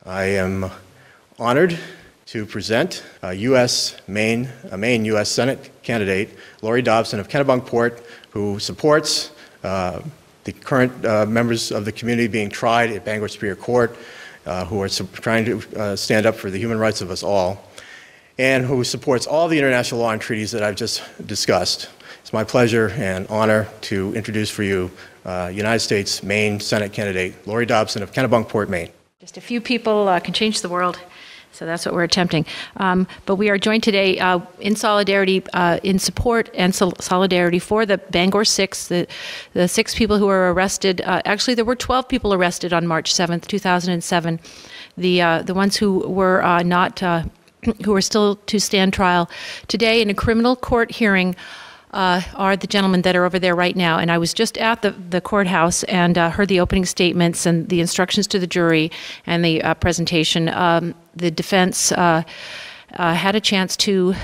I am honored to present a Maine U.S. Senate candidate, Laurie Dobson of Kennebunkport, who supports the current members of the community being tried at Bangor Superior Court, who are trying to stand up for the human rights of us all, and who supports all the international law and treaties that I've just discussed. It's my pleasure and honor to introduce for you United States Maine Senate candidate, Laurie Dobson of Kennebunkport, Maine. Just a few people can change the world, so that's what we're attempting. But we are joined today in solidarity, in support and solidarity for the Bangor Six, the 6 people who were arrested. Actually, there were 12 people arrested on March 7th, 2007. The ones who were who are still to stand trial today in a criminal court hearing are the gentlemen that are over there right now. And I was just at the courthouse and heard the opening statements and the instructions to the jury and the presentation. The defense had a chance to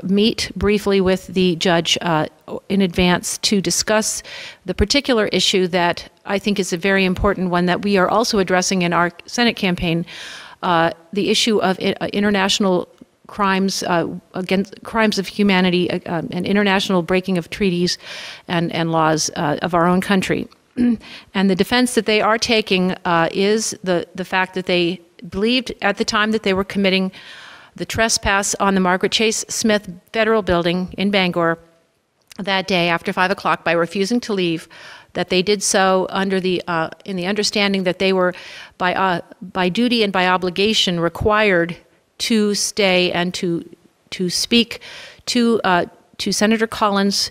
meet briefly with the judge in advance to discuss the particular issue that I think is a very important one that we are also addressing in our Senate campaign, the issue of international crimes against crimes of humanity and international breaking of treaties and laws of our own country. And the defense that they are taking is the fact that they believed at the time that they were committing the trespass on the Margaret Chase Smith Federal Building in Bangor that day after 5 o'clock by refusing to leave, that they did so under the in the understanding that they were by duty and by obligation required to stay and to speak to Senator Collins,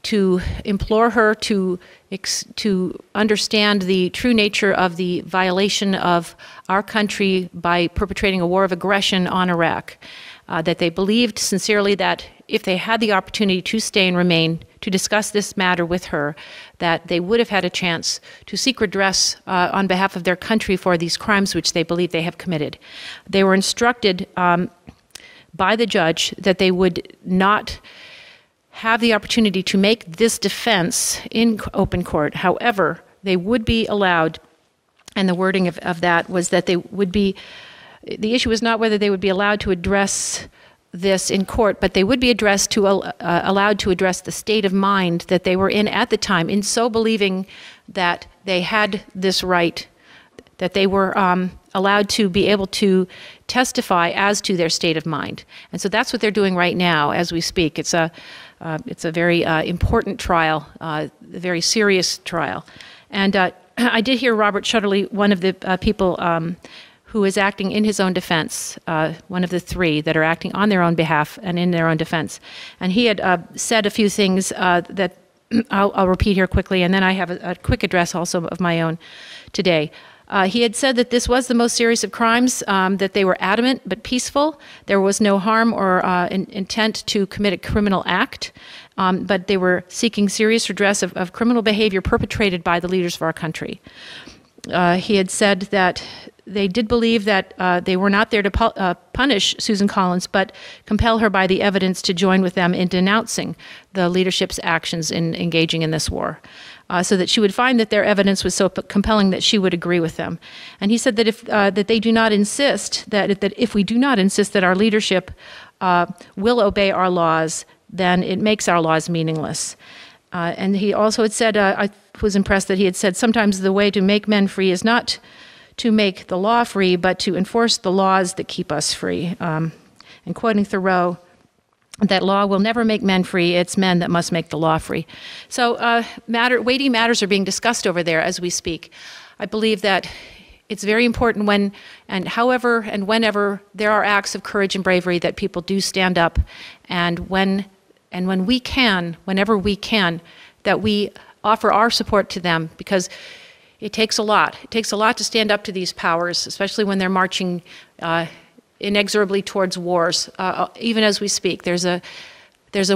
to implore her to understand the true nature of the violation of our country by perpetrating a war of aggression on Iraq. That they believed sincerely that if they had the opportunity to stay and remain to discuss this matter with her, that they would have had a chance to seek redress on behalf of their country for these crimes which they believe they have committed. They were instructed by the judge that they would not have the opportunity to make this defense in open court. However, they would be allowed, and the wording of that was that they would be, the issue is not whether they would be allowed to address this in court, but they would be allowed to address the state of mind that they were in at the time, in so believing that they had this right, that they were allowed to be able to testify as to their state of mind. And so that's what they're doing right now as we speak. It's a very important trial, a very serious trial. And I did hear Robert Shutterly, one of the people who is acting in his own defense, one of the 3 that are acting on their own behalf and in their own defense. And he had said a few things that I'll repeat here quickly, and then I have a quick address also of my own today. He had said that this was the most serious of crimes, that they were adamant but peaceful. There was no harm or intent to commit a criminal act, but they were seeking serious redress of criminal behavior perpetrated by the leaders of our country. He had said that they did believe that they were not there to punish Susan Collins, but compel her by the evidence to join with them in denouncing the leadership's actions in engaging in this war, so that she would find that their evidence was so compelling that she would agree with them. And he said that if they do not insist that if we do not insist that our leadership will obey our laws, then it makes our laws meaningless. And he also had said, I was impressed that he had said, sometimes the way to make men free is not to make the law free, but to enforce the laws that keep us free. And quoting Thoreau, that law will never make men free, it's men that must make the law free. So weighty matters are being discussed over there as we speak. I believe that it's very important when, and however and whenever there are acts of courage and bravery that people do stand up, and when we can, whenever we can, that we offer our support to them, because it takes a lot. It takes a lot to stand up to these powers, especially when they're marching inexorably towards wars. Even as we speak, there's a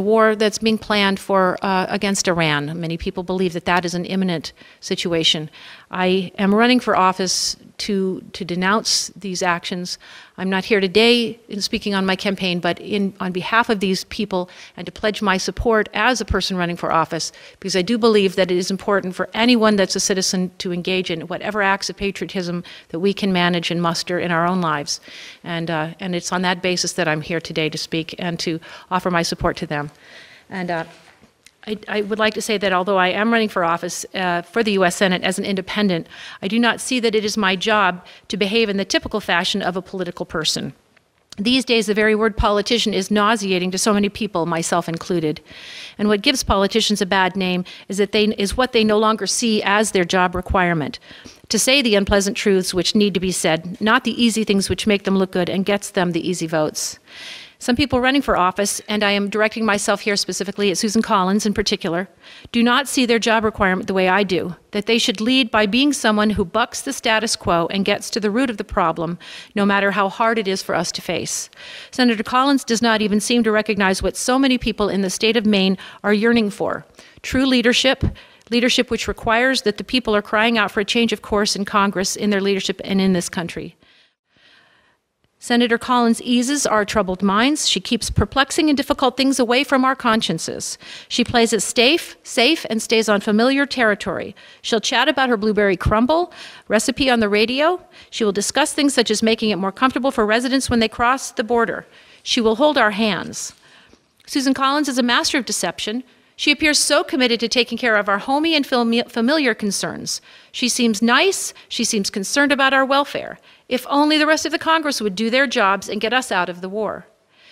war that's being planned for against Iran. Many people believe that that is an imminent situation. I am running for office to denounce these actions. I'm not here today in speaking on my campaign, but on behalf of these people, and to pledge my support as a person running for office, because I do believe that it is important for anyone that's a citizen to engage in whatever acts of patriotism that we can manage and muster in our own lives. And it's on that basis that I'm here today to speak and to offer my support to them. And I would like to say that although I am running for office for the U.S. Senate as an independent, I do not see that it is my job to behave in the typical fashion of a political person. These days, the very word politician is nauseating to so many people, myself included. And what gives politicians a bad name is what they no longer see as their job requirement. To say the unpleasant truths which need to be said, not the easy things which make them look good and gets them the easy votes. Some people running for office, and I am directing myself here specifically at Susan Collins in particular, do not see their job requirement the way I do, that they should lead by being someone who bucks the status quo and gets to the root of the problem, no matter how hard it is for us to face. Senator Collins does not even seem to recognize what so many people in the state of Maine are yearning for: true leadership, leadership which requires that the people are crying out for a change of course in Congress, in their leadership, and in this country. Senator Collins eases our troubled minds. She keeps perplexing and difficult things away from our consciences. She plays it safe, and stays on familiar territory. She'll chat about her blueberry crumble recipe on the radio. She will discuss things such as making it more comfortable for residents when they cross the border. She will hold our hands. Susan Collins is a master of deception. She appears so committed to taking care of our homey and familiar concerns. She seems nice. She seems concerned about our welfare. If only the rest of the Congress would do their jobs and get us out of the war.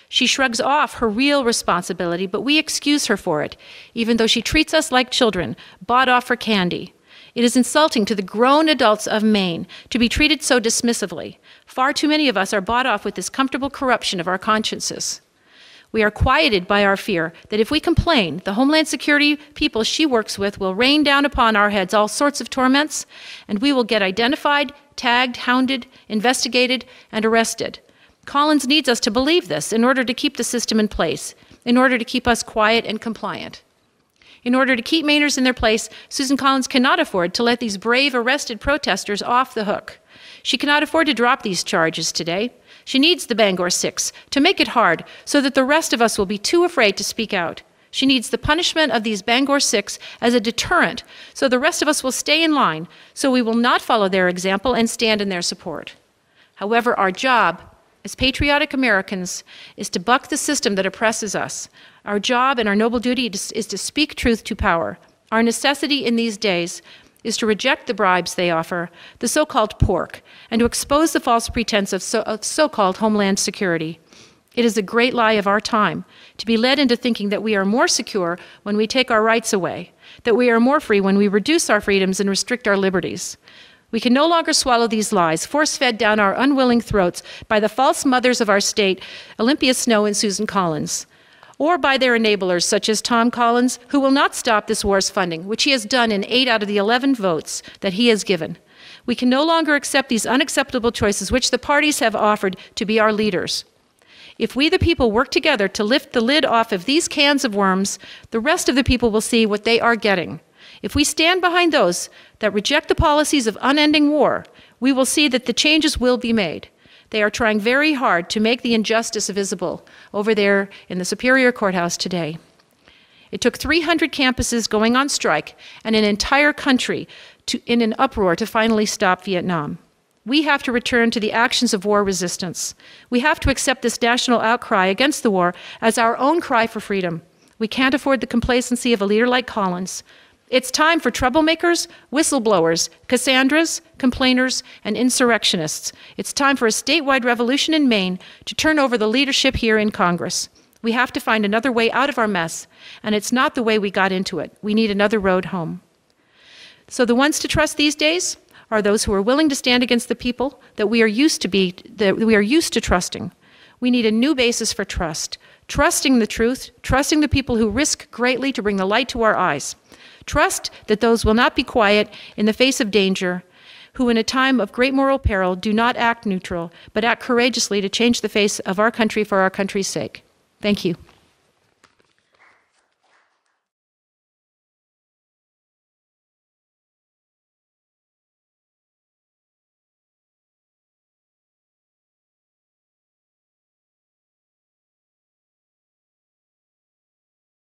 She shrugs off her real responsibility, but we excuse her for it, even though she treats us like children, bought off for candy. It is insulting to the grown adults of Maine to be treated so dismissively. Far too many of us are bought off with this comfortable corruption of our consciences. We are quieted by our fear that if we complain, the Homeland Security people she works with will rain down upon our heads all sorts of torments, and we will get identified, tagged, hounded, investigated, and arrested. Collins needs us to believe this in order to keep the system in place, in order to keep us quiet and compliant. In order to keep Mainers in their place, Susan Collins cannot afford to let these brave arrested protesters off the hook. She cannot afford to drop these charges today. She needs the Bangor Six to make it hard so that the rest of us will be too afraid to speak out. She needs the punishment of these Bangor Six as a deterrent so the rest of us will stay in line, so we will not follow their example and stand in their support. However, our job as patriotic Americans is to buck the system that oppresses us. Our job and our noble duty is to speak truth to power. Our necessity in these days is to reject the bribes they offer, the so-called pork, and to expose the false pretense of so-called homeland security. It is a great lie of our time to be led into thinking that we are more secure when we take our rights away, that we are more free when we reduce our freedoms and restrict our liberties. We can no longer swallow these lies, force-fed down our unwilling throats by the false mothers of our state, Olympia Snowe and Susan Collins, or by their enablers such as Tom Collins, who will not stop this war's funding, which he has done in 8 out of the 11 votes that he has given. We can no longer accept these unacceptable choices which the parties have offered to be our leaders. If we the people work together to lift the lid off of these cans of worms, the rest of the people will see what they are getting. If we stand behind those that reject the policies of unending war, we will see that the changes will be made. They are trying very hard to make the injustice visible over there in the Superior Courthouse today. It took 300 campuses going on strike and an entire country in an uproar to finally stop Vietnam. We have to return to the actions of war resistance. We have to accept this national outcry against the war as our own cry for freedom. We can't afford the complacency of a leader like Collins. It's time for troublemakers, whistleblowers, Cassandras, complainers, and insurrectionists. It's time for a statewide revolution in Maine to turn over the leadership here in Congress. We have to find another way out of our mess, and it's not the way we got into it. We need another road home. So the ones to trust these days are those who are willing to stand against the people that we are used to trusting. We need a new basis for trust. Trusting the truth, trusting the people who risk greatly to bring the light to our eyes. Trust that those will not be quiet in the face of danger, who in a time of great moral peril do not act neutral, but act courageously to change the face of our country for our country's sake. Thank you.